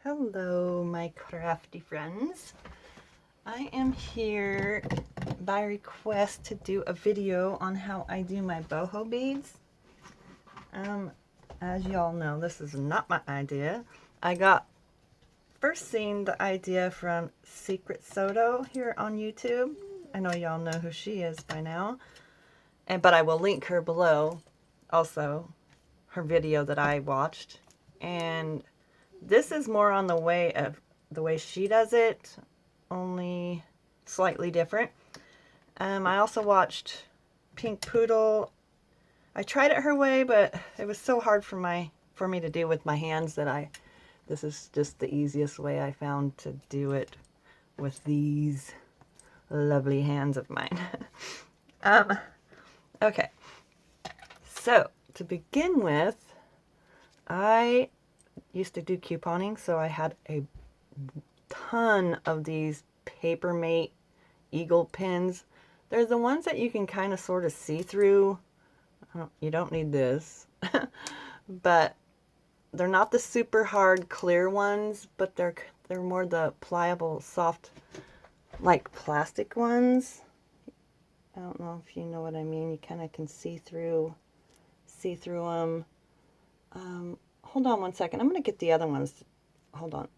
Hello, my crafty friends. I am here by request to do a video on how I do my boho beads. As y'all know, this is not my idea. I got first seen the idea from Secret Soto here on YouTube. I know y'all know who she is by now, but I will link her below. Also, her video that I watched, and this is more on the way of the way she does it, only slightly different. I also watched Pink Poodle. I tried it her way, but it was so hard for me to do with my hands that this is just the easiest way I found to do it with these lovely hands of mine. Okay, so to begin with, I used to do couponing, so I had a ton of these Papermate eagle pins. They're the ones that you can kind of sort of see through. You don't need this, but they're not the super hard clear ones, but they're more the pliable, soft, like plastic ones. I don't know if you know what I mean. You kind of can see through them. Hold on one second. I'm going to get the other ones. Hold on.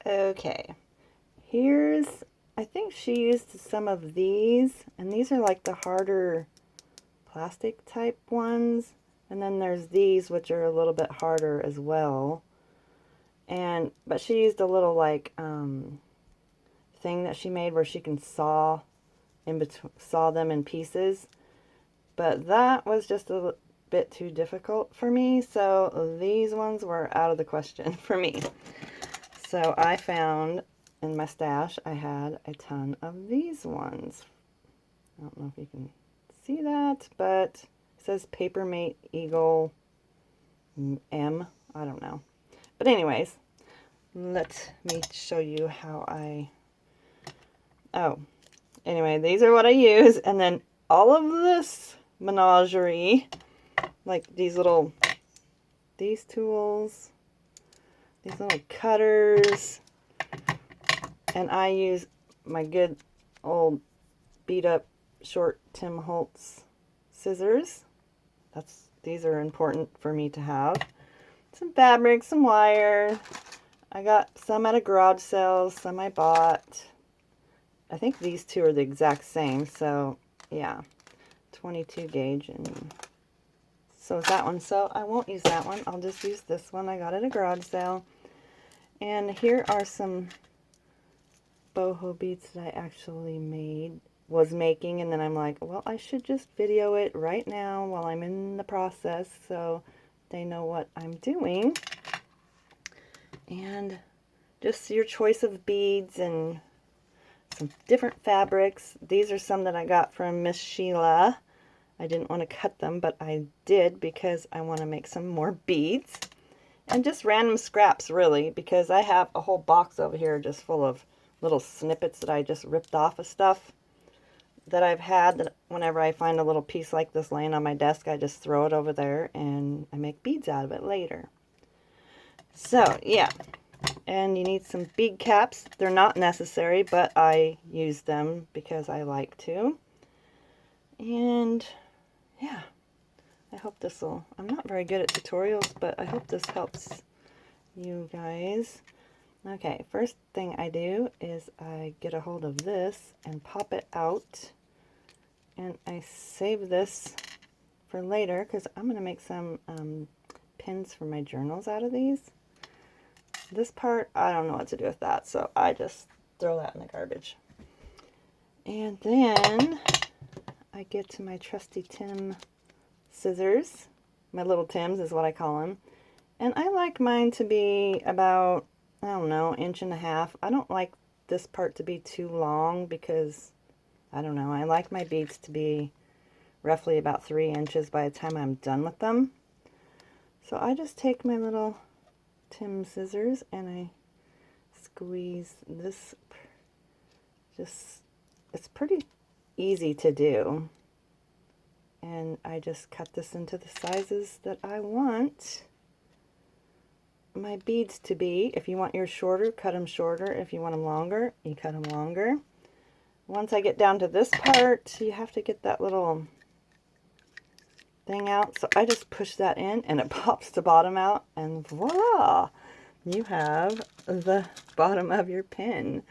Okay. I think she used some of these, and these are like the harder plastic type ones. And then there's these, which are a little bit harder as well. But she used a little like thing that she made where she can saw them in pieces. But that was just a bit too difficult for me, so these ones were out of the question for me. So I found in my stash I had a ton of these ones. I don't know if you can see that, but it says Papermate Eagle M. I don't know. But anyways, let me show you how anyway, these are what I use, and then all of this menagerie, like these tools, these little cutters, and I use my good old beat up short Tim Holtz scissors. These are important for me to have. Some fabric, some wire. I got some at a garage sale, some I bought. I think these two are the exact same, so yeah, 22 gauge, and so is that one. So I won't use that one. I'll just use this one. I got at a garage sale. And here are some boho beads that I actually was making, and then I'm like, well, I should just video it right now while I'm in the process so they know what I'm doing. And just your choice of beads and some different fabrics. These are some that I got from Miss Sheila. I didn't want to cut them, but I did because I want to make some more beads. And just random scraps, really, because I have a whole box over here just full of little snippets that I just ripped off of stuff that I've had. That whenever I find a little piece like this laying on my desk, I just throw it over there and I make beads out of it later. So, yeah. And you need some bead caps. They're not necessary, but I use them because I like to. And, yeah. I hope I'm not very good at tutorials, but I hope this helps you guys. Okay, first thing I do is I get a hold of this and pop it out. And I save this for later because I'm going to make some pins for my journals out of these. This part, I don't know what to do with that, so I just throw that in the garbage. And then I get to my trusty Tim scissors. My little Tims is what I call them. And I like mine to be about, I don't know, 1.5 inches. I don't like this part to be too long because, I don't know, I like my beads to be roughly about 3 inches by the time I'm done with them. So I just take my little Tim scissors and I squeeze this. It's pretty easy to do. And I just cut this into the sizes that I want. my beads to be. If you want yours shorter, cut them shorter. If you want them longer, you cut them longer. Once I get down to this part, you have to get that little thing out. So I just push that in and it pops the bottom out, and voila! You have the bottom of your pin.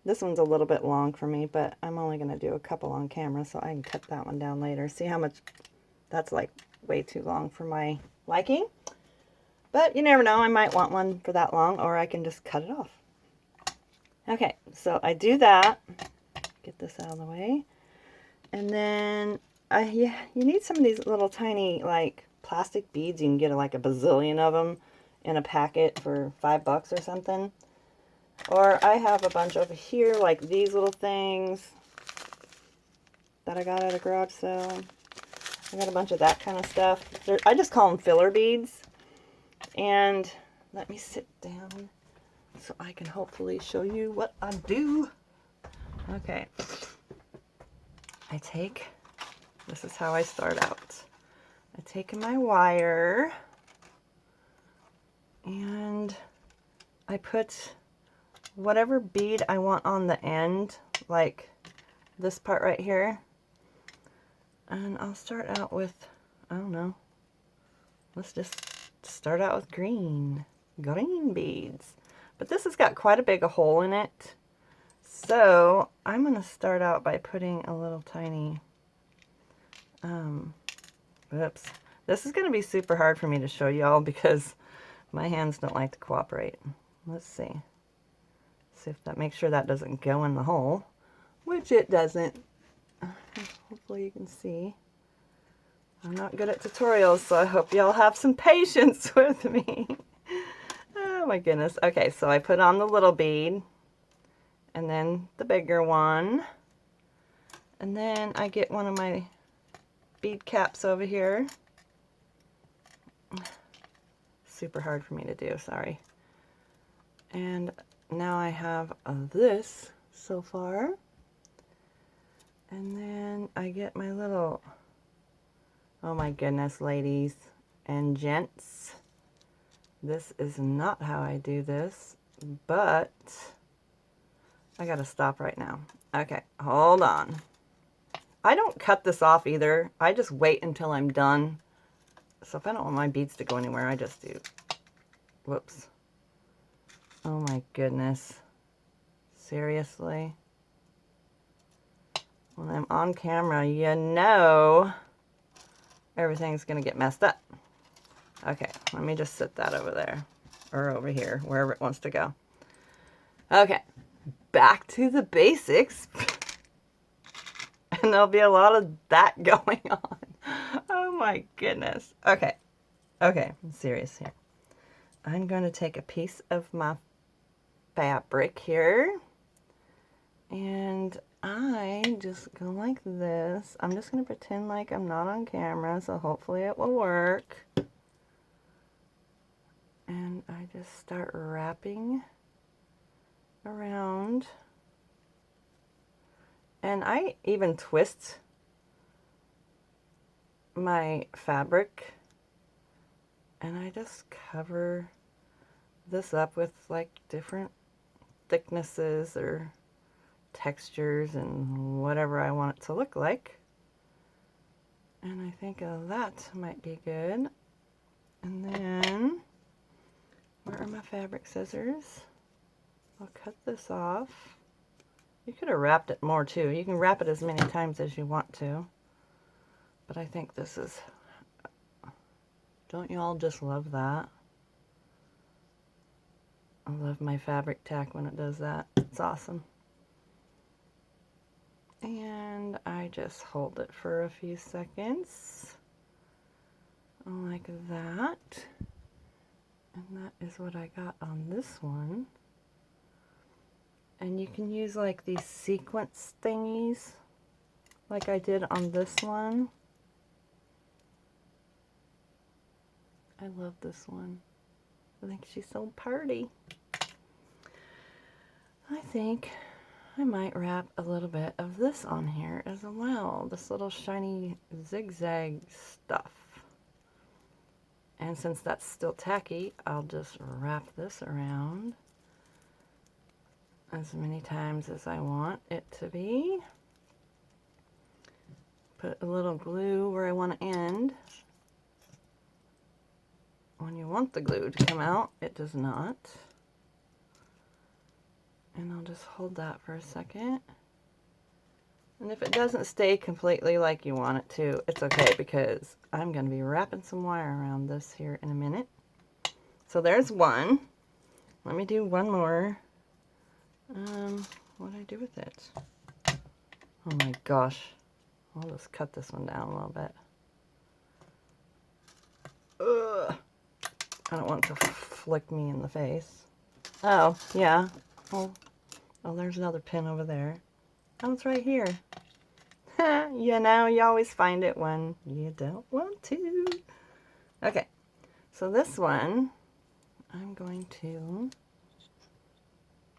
This one's a little bit long for me, but I'm only going to do a couple on camera, so I can cut that one down later. See how much that's like way too long for my liking. But you never know, I might want one for that long, or I can just cut it off. Okay, so I do that. Get this out of the way. And then, yeah, you need some of these little tiny, like, plastic beads. You can get like a bazillion of them in a packet for $5 or something. Or I have a bunch over here, like these little things that I got at a garage sale. I got a bunch of that kind of stuff. I just call them filler beads. And let me sit down so I can hopefully show you what I do. Okay. This is how I start out. I take my wire and I put whatever bead I want on the end, like this part right here. And I'll start out with, I don't know, let's just start out with green beads. But this has got quite a big hole in it. So I'm going to start out by putting a little tiny, oops. This is going to be super hard for me to show y'all because my hands don't like to cooperate. Let's see. See if that, make sure that doesn't go in the hole, which it doesn't. Hopefully you can see. I'm not good at tutorials, so I hope y'all have some patience with me. Oh my goodness. Okay, so I put on the little bead, and then the bigger one, and then I get one of my bead caps over here. Super hard for me to do, sorry. And now I have this so far. And then I get my little, oh my goodness, ladies and gents. This is not how I do this, but I gotta stop right now. Okay, hold on. I don't cut this off either. I just wait until I'm done. So if I don't want my beads to go anywhere, I just do, whoops. Oh my goodness. Seriously? When I'm on camera, you know everything's gonna get messed up. Okay, let me just sit that over there, or over here, wherever it wants to go. Okay, back to the basics. And there'll be a lot of that going on. Oh my goodness. Okay, I'm serious here. I'm going to take a piece of my fabric here, and I just go like this. I'm just going to pretend like I'm not on camera, so hopefully it will work. And I just start wrapping around. And I even twist my fabric, and I just cover this up with like different thicknesses or textures and whatever I want it to look like. And I think that might be good. And then, where are my fabric scissors? I'll cut this off. You could have wrapped it more too. You can wrap it as many times as you want to. But I think this is, don't you all just love that? I love my fabric tack when it does that. It's awesome. And I just hold it for a few seconds. Like that. And that is what I got on this one. And you can use like these sequence thingies like I did on this one. I love this one. I think she's so pretty. I think I might wrap a little bit of this on here as well. This little shiny zigzag stuff. And since that's still tacky, I'll just wrap this around as many times as I want it to be. Put a little glue where I want to end. When you want the glue to come out, it does not. And I'll just hold that for a second. And if it doesn't stay completely like you want it to, it's okay, because I'm going to be wrapping some wire around this here in a minute. So there's one. Let me do one more. What do I do with it? Oh my gosh. I'll just cut this one down a little bit. Ugh. I don't want it to flick me in the face. Oh, yeah. Oh, there's another pin over there. Oh, it's right here. You know, you always find it when you don't want to. Okay, so this one, I'm going to...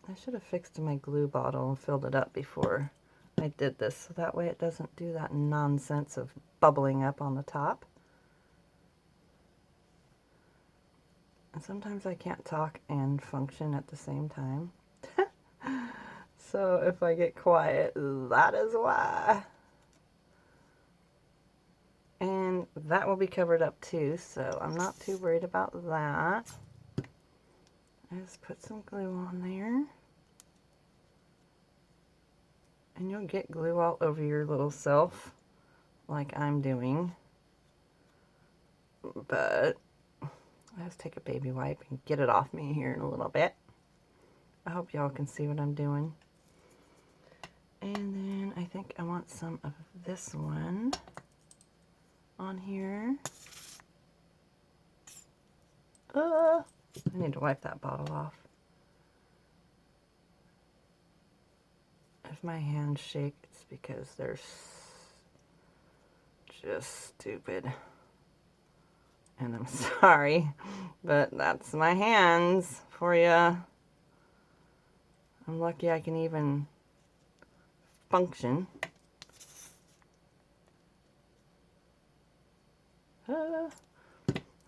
I should have fixed my glue bottle and filled it up before I did this, so that way it doesn't do that nonsense of bubbling up on the top. And sometimes I can't talk and function at the same time. So if I get quiet, that is why. And that will be covered up too, so I'm not too worried about that. I just put some glue on there. And you'll get glue all over your little self, like I'm doing. But I just take a baby wipe and get it off me here in a little bit. I hope y'all can see what I'm doing. And then I think I want some of this one on here. I need to wipe that bottle off. If my hands shake, it's because they're just stupid. And I'm sorry, but that's my hands for you. I'm lucky I can even function.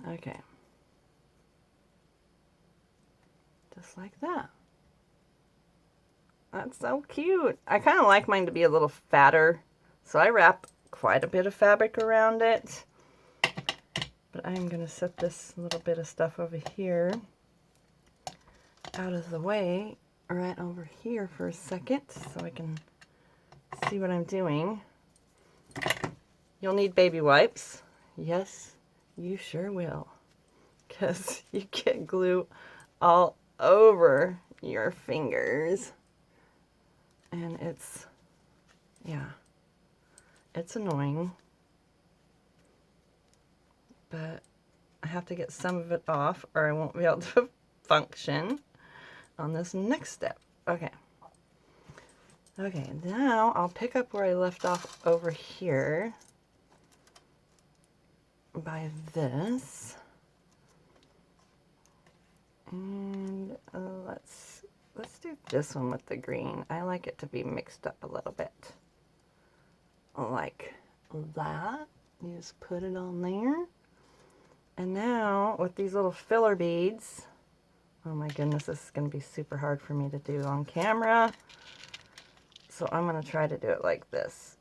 Okay. Just like that. That's so cute. I kind of like mine to be a little fatter, so I wrap quite a bit of fabric around it. But I'm going to set this little bit of stuff over here out of the way, right over here for a second, so I can see what I'm doing. You'll need baby wipes. Yes, you sure will, because you get glue all over your fingers. And it's, yeah, it's annoying. But I have to get some of it off or I won't be able to function on this next step. Okay. Okay, now I'll pick up where I left off over here by this. And let's do this one with the green. I like it to be mixed up a little bit. Like that. You just put it on there. And now with these little filler beads, oh my goodness, this is going to be super hard for me to do on camera. So I'm going to try to do it like this.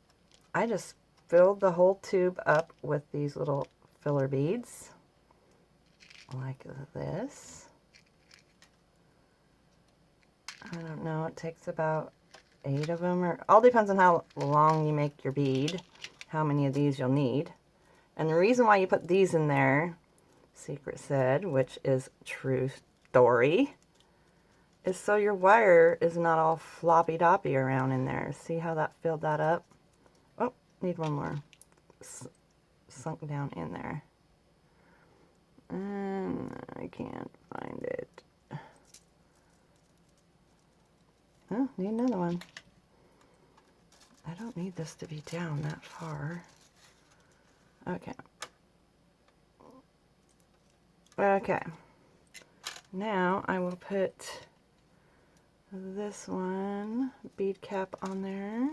I just filled the whole tube up with these little filler beads, like this. I don't know, it takes about 8 of them, or all depends on how long you make your bead, how many of these you'll need. And the reason why you put these in there, Secret said, which is true story, is so your wire is not all floppy-doppy around in there. See how that filled that up? Oh, need one more. Sunk down in there. And I can't find it. Oh, need another one. I don't need this to be down that far. Okay. Okay. Now I will put this one bead cap on there.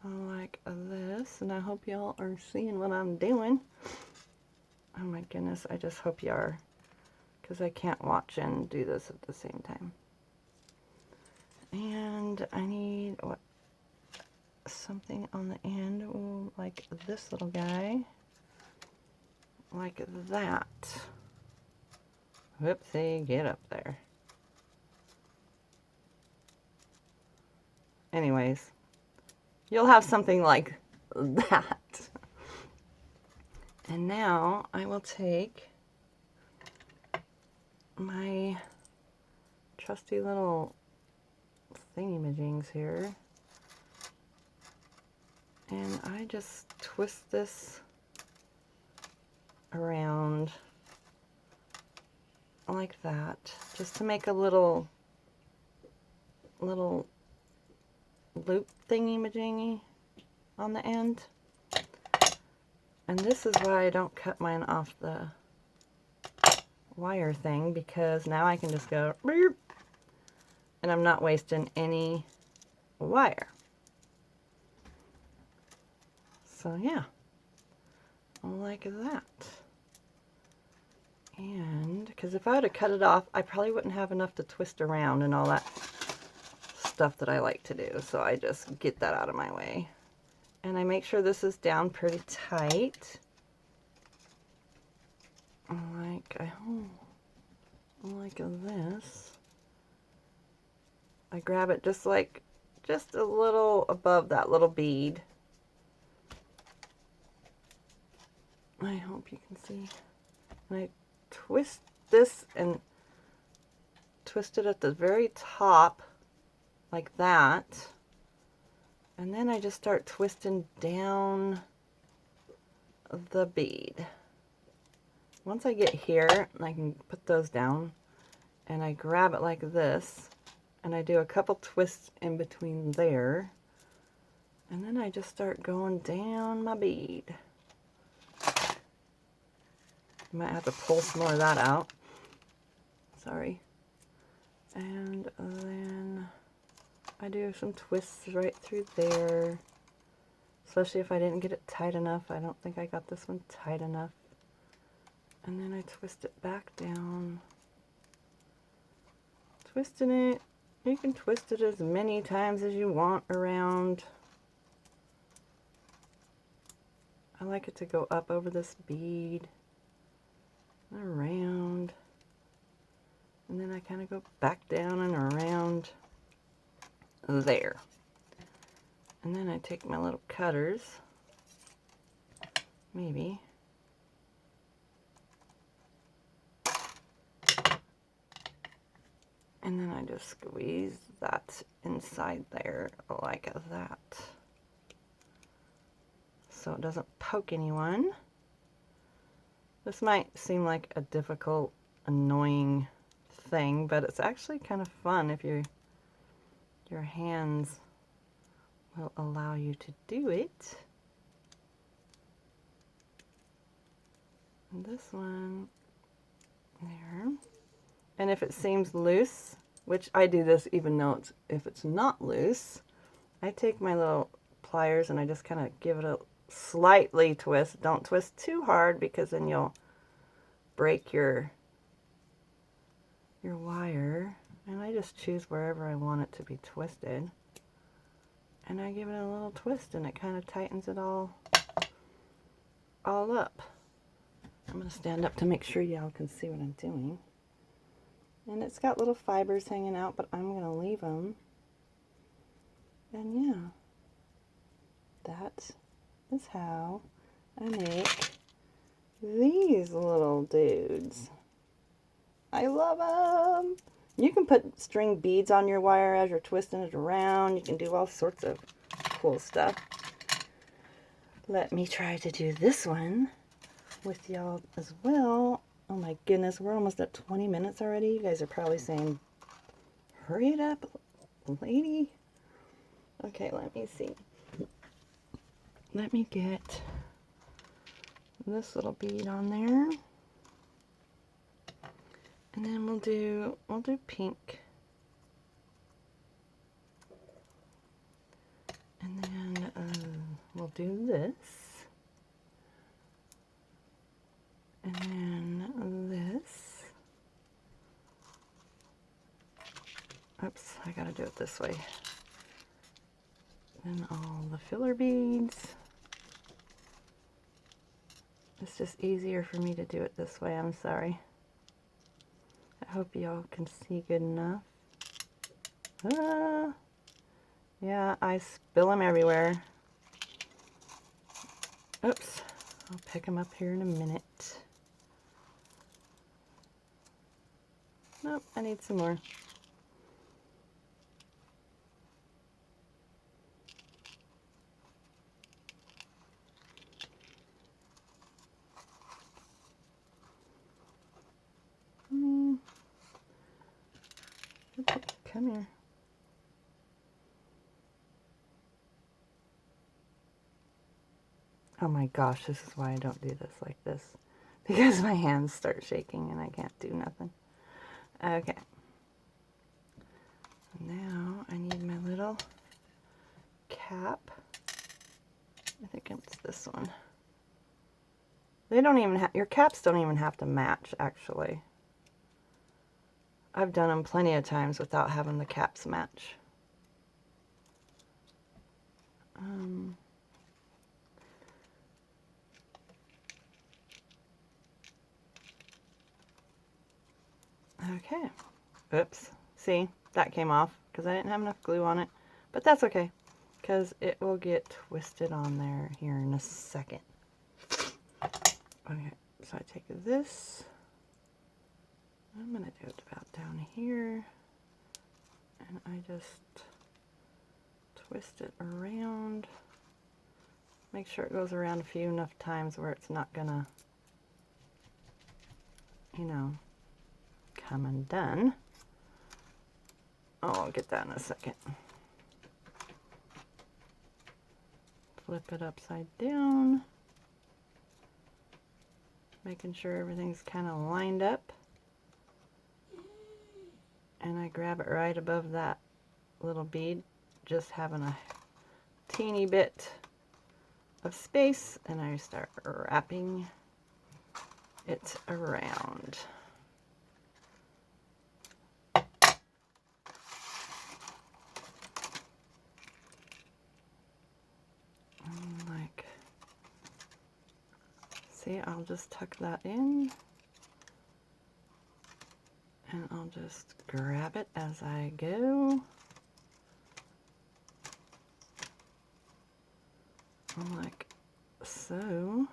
like this, and I hope y'all are seeing what I'm doing. Oh my goodness, I just hope you are, because I can't watch and do this at the same time. And I need something on the end, ooh, like this little guy, like that. Whoopsie, get up there. Anyways, you'll have something like that. And now I will take my trusty little thingy-majigs here, and I just twist this around like that, just to make a little loop thingy-majingy on the end. And this is why I don't cut mine off the wire thing, because now I can just go beep, and I'm not wasting any wire. So yeah, like that. And because if I would have cut it off, I probably wouldn't have enough to twist around and all that stuff that I like to do. So I just get that out of my way. And I make sure this is down pretty tight. Like this. I grab it just a little above that little bead. I hope you can see. And I twist this and twist it at the very top like that. And then I just start twisting down the bead. Once I get here, I can put those down, and I grab it like this, and I do a couple twists in between there, and then I just start going down my bead. I might have to pull some more of that out. Sorry. And then I do some twists right through there, especially if I didn't get it tight enough. I don't think I got this one tight enough. And then I twist it back down. Twisting it. You can twist it as many times as you want around. I like it to go up over this bead, around, and then I kind of go back down and around there. And then I take my little cutters, maybe, and then I just squeeze that inside there like that, so it doesn't poke anyone. This might seem like a difficult, annoying thing, but it's actually kind of fun if your hands will allow you to do it. And this one there. And if it seems loose, which I do this even though if it's not loose, I take my little pliers and I just kind of give it a slightly twist. Don't twist too hard, because then you'll break your wire. And I just choose wherever I want it to be twisted, and I give it a little twist, and it kind of tightens it all up. I'm going to stand up to make sure y'all can see what I'm doing. And it's got little fibers hanging out, but I'm going to leave them. And yeah, that is how I make these little dudes. I love them. You can put string beads on your wire as you're twisting it around. You can do all sorts of cool stuff. Let me try to do this one with y'all as well. Oh my goodness, we're almost at 20 minutes already. You guys are probably saying, hurry it up, lady. Okay, let me see. Let me get this little bead on there. And then we'll do pink. And then I'll do this. And then this. Oops, I gotta do it this way. Then all the filler beads. It's just easier for me to do it this way, I'm sorry. I hope y'all can see good enough. Yeah, I spill them everywhere. Oops, I'll pick them up here in a minute. Nope, I need some more. Come here. Oh my gosh, this is why I don't do this like this. Because my hands start shaking and I can't do nothing. Okay. Now I need my little cap. I think it's this one. They don't even have, your caps don't even have to match, actually. I've done them plenty of times without having the caps match. Okay. Oops. See, that came off because I didn't have enough glue on it. But that's okay, because it will get twisted on there here in a second. Okay, so I take this. I'm going to do it about down here. And I just twist it around. Make sure it goes around a few enough times where it's not going to, you know, come undone. Oh, I'll get that in a second. Flip it upside down. Making sure everything's kind of lined up. And I grab it right above that little bead, just having a teeny bit of space, and I start wrapping it around. Like, see, I'll just tuck that in, and I'll just grab it as I go. Like so.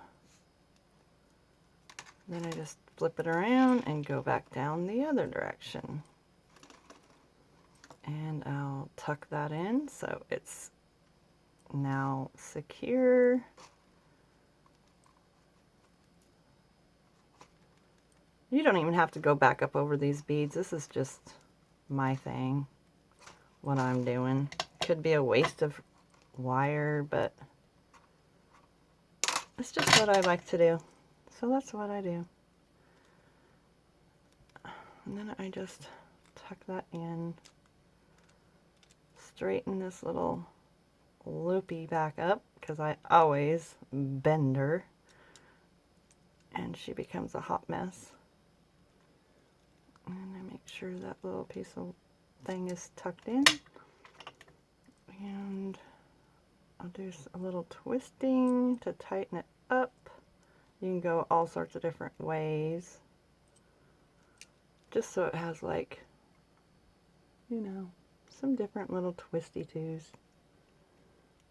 Then I just flip it around and go back down the other direction. And I'll tuck that in so it's now secure. You don't even have to go back up over these beads. This is just my thing, what I'm doing. Could be a waste of wire, but it's just what I like to do. So that's what I do. And then I just tuck that in, straighten this little loopy back up, because I always bend her, and she becomes a hot mess. And I make sure that little piece of thing is tucked in. And I'll do a little twisting to tighten it up. You can go all sorts of different ways. Just so it has, like, you know, some different little twisty-toos.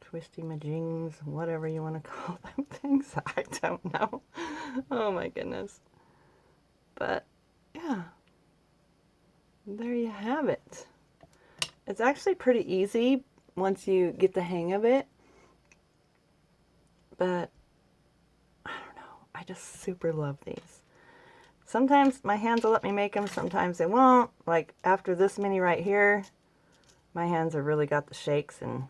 Twisty-majings, whatever you want to call them things. I don't know. Oh my goodness. But, yeah. There you have it. It's actually pretty easy once you get the hang of it. But, I don't know. I just super love these. Sometimes my hands will let me make them, sometimes they won't. Like after this many right here, my hands have really got the shakes and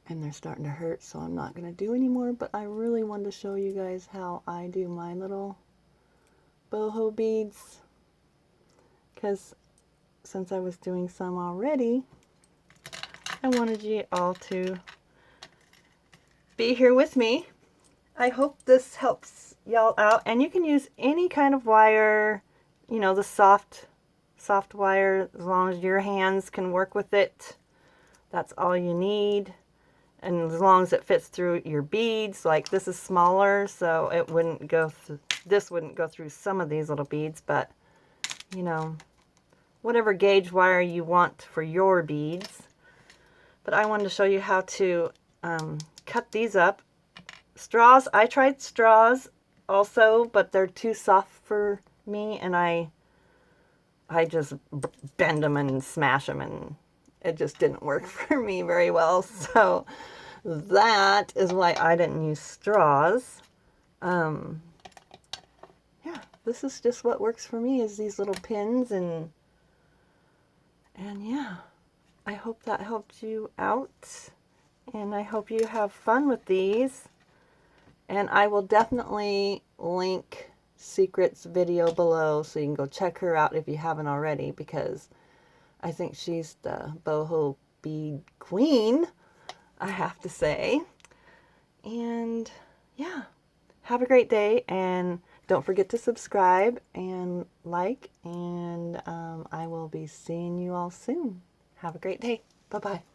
they're starting to hurt, so I'm not going to do anymore. But I really wanted to show you guys how I do my little boho beads. Because since I was doing some already, I wanted you all to be here with me. I hope this helps y'all out. And you can use any kind of wire, you know, the soft wire, as long as your hands can work with it. That's all you need. And as long as it fits through your beads, like this is smaller, so it wouldn't go through, this wouldn't go through some of these little beads, but you know, whatever gauge wire you want for your beads. But I wanted to show you how to cut these up. Straws, I tried straws also, but they're too soft for me, and I just bend them and smash them, and it just didn't work for me very well. So that is why I didn't use straws. Yeah, this is just what works for me, is these little pins, and yeah, I hope that helped you out, and I hope you have fun with these. And I will definitely link Secret's video below so you can go check her out if you haven't already, because I think she's the boho bead queen, I have to say. And yeah, have a great day, and don't forget to subscribe and like, and I will be seeing you all soon. Have a great day. Bye-bye.